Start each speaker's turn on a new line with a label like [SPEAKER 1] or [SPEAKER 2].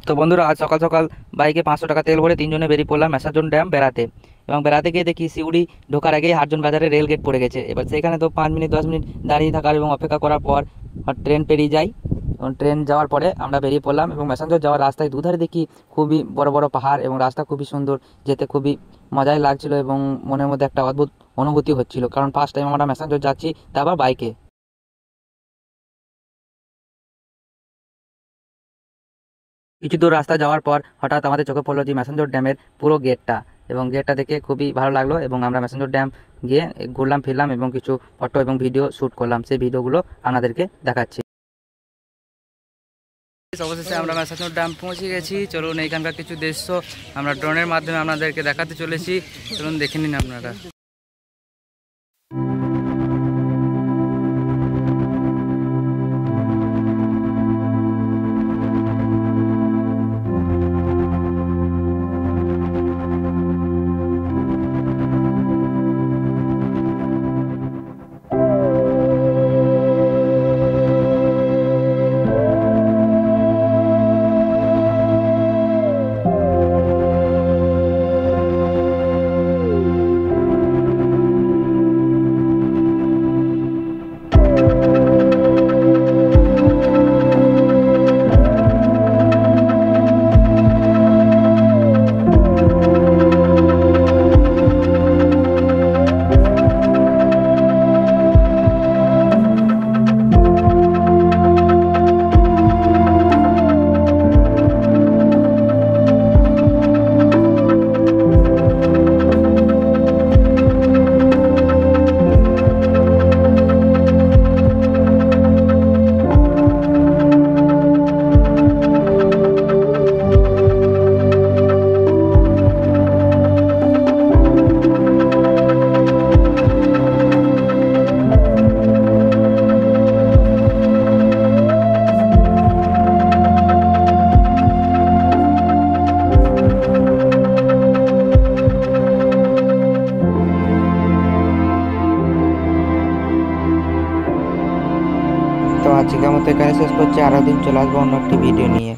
[SPEAKER 1] তো বন্ধুরা, আজ সকাল সকাল বাইকে 500 টাকা তেল ভরে তিনজনে বেরিয়ে পড়লাম ম্যাসাজন ড্যাম বেড়াতে। এবং বেড়াতে গিয়ে দেখি সিউড়ি ঢোকার আগেই হাটজন বাজারে রেল গেট পড়ে গেছে। এবার সেখানে তো 5 মিনিট 10 মিনিট দাঁড়িয়ে থাকার এবং অপেক্ষা করার পর ট্রেন পেরিয়ে যাই। এবং ট্রেন যাওয়ার পরে আমরা বেরিয়ে পড়লাম এবং ম্যাসাঞ্জোর যাওয়ার রাস্তায় দুধারে দেখি খুবই বড় বড় পাহাড় এবং রাস্তা খুবই সুন্দর, যেতে খুবই মজাই লাগছিল এবং মনের মধ্যে একটা অদ্ভুত অনুভূতি হচ্ছিল, কারণ ফার্স্ট টাইম আমরা ম্যাসাঞ্জোর যাচ্ছি, তা আবার বাইকে। কিছু দূর রাস্তা যাওয়ার পর হঠাৎ আমাদের চোখে পড়লো যে ম্যাসাঞ্জোর ড্যামের পুরো গেটটা, এবং গেটটা দেখে খুবই ভালো লাগলো এবং আমরা ম্যাসাঞ্জোর ড্যাম গিয়ে ঘুরলাম ফিরলাম এবং কিছু ফটো এবং ভিডিও শ্যুট করলাম। সেই ভিডিওগুলো আপনাদেরকে দেখাচ্ছি। অবশেষে আমরা ম্যাসাঞ্জোর ড্যাম পৌঁছে গেছি। চলুন এইখানকার কিছু দৃশ্য আমরা ড্রোনের মাধ্যমে আপনাদেরকে দেখাতে চলেছি। চলুন দেখে নিন আপনারা। তো আজকের মতো এখানে শেষ করছি, আরও দিন চলে আসবো অন্য একটি ভিডিও নিয়ে।